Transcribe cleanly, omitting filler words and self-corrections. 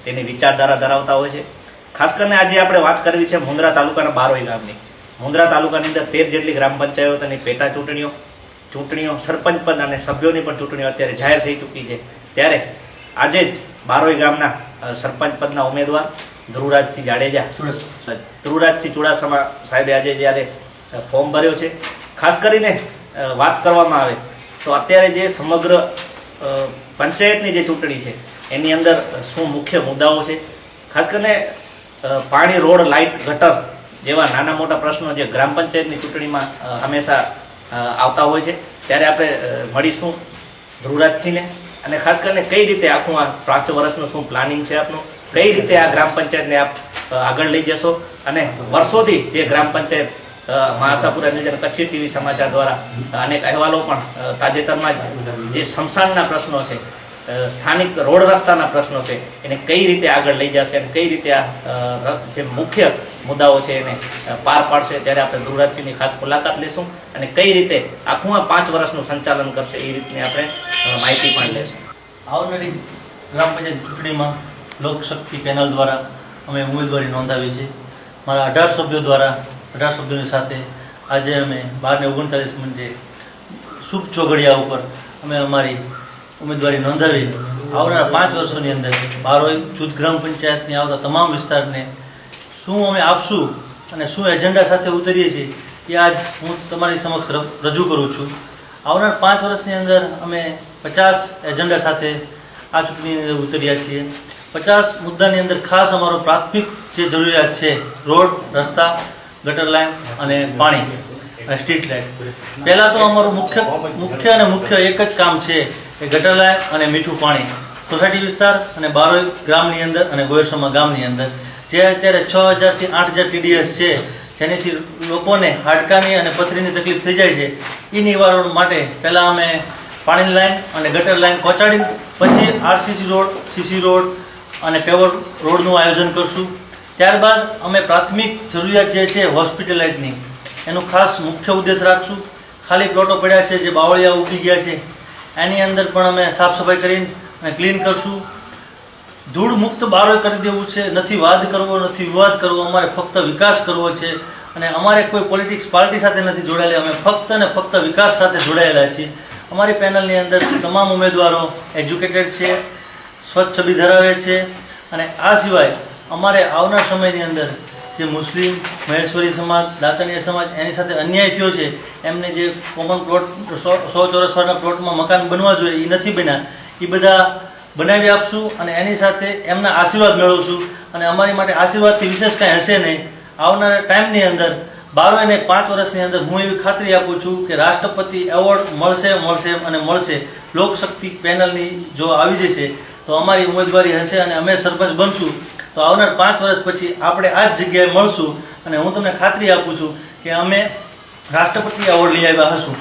તેની વિચારધારા ધરાવતા હોય છે। ખાસ કરીને આજે આપણે વાત કરવી છે મુન્દ્રા તાલુકાના બારોઈ ગામની। મુન્દ્રા તાલુકાની અંદર 13 જેટલી ગ્રામ પંચાયતોની પેટા ચૂંટણીઓ સરપંચ પદ અને સભ્યોની પણ ચૂંટણીઓ અત્યારે જાહેર થઈ ચૂકી છે। ત્યારે આજે જ બારોઈ ગામના સરપંચ પદના ઉમેદવાર ધ્રુવરાજસિંહ જાડેજા ધ્રુવરાજસિંહ ચુડાસમા સાહેબે આજે જ્યારે ફોર્મ ભર્યો છે। ખાસ કરીને વાત કરવામાં આવે તો અત્યારે જે સમગ્ર પંચાયતની જે ચૂંટણી છે એની અંદર શું મુખ્ય મુદ્દાઓ છે, ખાસ કરીને પાણી, રોડ, લાઇટ, ગટર જેવા નાના મોટા પ્રશ્નો જે ગ્રામ પંચાયતની ચૂંટણીમાં હંમેશા આવતા હોય છે। ત્યારે આપણે મળીશું ધ્રુવરાજસિંહને અને ખાસ કરીને કઈ રીતે આખું આ 5 વર્ષનું શું પ્લાનિંગ છે આપનું, કઈ રીતે આ ગ્રામ પંચાયતને આપ આગળ લઈ જશો અને વર્ષોથી જે ગ્રામ પંચાયત મહાસાપુરા નિયોજન કચ્છી ટીવી સમાચાર દ્વારા અનેક અહેવાલો પણ તાજેતરમાં જે સ્મશાનના પ્રશ્નો છે, સ્થાનિક રોડ રસ્તાના પ્રશ્નો છે એને કઈ રીતે આગળ લઈ જશે અને કઈ રીતે આ જે મુખ્ય મુદ્દાઓ છે એને પાર પાડશે, ત્યારે આપણે ધ્રુવરાજસિંહની ખાસ મુલાકાત લઈશું અને કઈ રીતે આખું આ 5 વર્ષનું સંચાલન કરશે એ રીતની આપણે માહિતી પણ લઈશું। આવનારી ગ્રામ પંચાયત ચૂંટણીમાં લોકશક્તિ પેનલ દ્વારા અમે ઉમેદવારી નોંધાવી છે। મારા 18 સભ્યો દ્વારા 18 સભ્યોની સાથે આજે અમે 12:39 મિનિટે શુભ ચોઘડિયા ઉપર અમે અમારી ઉમેદવારી નોંધાવી આવનારા 5 વર્ષોની અંદર બારોઈ જૂથ ગ્રામ પંચાયતની આવતા તમામ વિસ્તારને શું અમે આપશું અને શું એજન્ડા સાથે ઉતરીએ છીએ એ આજ હું તમારી સમક્ષ રજૂ કરું છું। આવનાર 5 વર્ષની અંદર અમે 50 એજન્ડા સાથે આ ચૂંટણીની અંદર ઉતર્યા છીએ। 50 મુદ્દાની અંદર ખાસ અમારો પ્રાથમિક જે જરૂરિયાત છે રોડ, રસ્તા, ગટર લાઇન અને પાણી અને સ્ટ્રીટ લાઇટ। પહેલાં તો અમારું મુખ્ય એક જ કામ છે કે ગટર લાઇન અને મીઠું પાણી સોસાયટી વિસ્તાર અને બારોઈ ગ્રામની અંદર અને ગોયરસમા ગામની અંદર જે અત્યારે 6000 થી 8000 TDS છે જેનાથી લોકોને હાડકાની અને પથરીની તકલીફ થઈ જાય છે એ નિવારણ માટે પહેલાં અમે પાણીની લાઇન અને ગટર લાઇન પહોંચાડી પછી RCC રોડ, CC રોડ અને પેવર રોડનું આયોજન કરશું। ત્યારબાદ અમે પ્રાથમિક જરૂરિયાત જે છે હોસ્પિટલાઇટની એનું ખાસ મુખ્ય ઉદ્દેશ રાખશું। ખાલી પ્લોટો પડ્યા છે જે બાવળિયા ઉગી ગયા છે એની અંદર પણ અમે સાફ સફાઈ કરીને અને ક્લીન કરશું। ધૂળ મુક્ત બારોઈ કરી દેવું છે, નથી વાદ કરવો, નથી વિવાદ કરવો, અમારે ફક્ત વિકાસ કરવો છે અને અમારે કોઈ પોલિટિક્સ પાર્ટી સાથે નથી જોડાયેલા, અમે ફક્ત અને ફક્ત વિકાસ સાથે જોડાયેલા છીએ। અમારી પેનલની અંદર તમામ ઉમેદવારો એજ્યુકેટેડ છે, સ્વચ્છ છબી ધરાવે છે અને આ સિવાય અમારે આવનાર સમયની અંદર જે મુસ્લિમ, મહેશ્વરી સમાજ, દાતણીય સમાજ એની સાથે અન્યાય થયો છે એમને જે કોમન પ્લોટ 100 ચોરસ વાળના પ્લોટમાં મકાન બનવા જોઈએ એ નથી બન્યા એ બધા બનાવી આપશું અને એની સાથે એમના આશીર્વાદ મેળવશું અને અમારી માટે આશીર્વાદથી વિશેષ કાંઈ હશે નહીં। આવનારા ટાઈમની અંદર બારોઈને 5 વર્ષની અંદર હું એવી ખાતરી આપું છું કે રાષ્ટ્રપતિ એવોર્ડ મળશે। લોકશક્તિ પેનલની જો આવી જશે તો અમારી ઉમેદવારી હશે અને અમે સરપંચ બનશું તો આવનાર 5 વર્ષ પછી આપણે આ જ જગ્યાએ મળશું અને હું તમને ખાતરી આપું છું કે અમે રાષ્ટ્રપતિ એવોર્ડ લઈ આવ્યા હશું।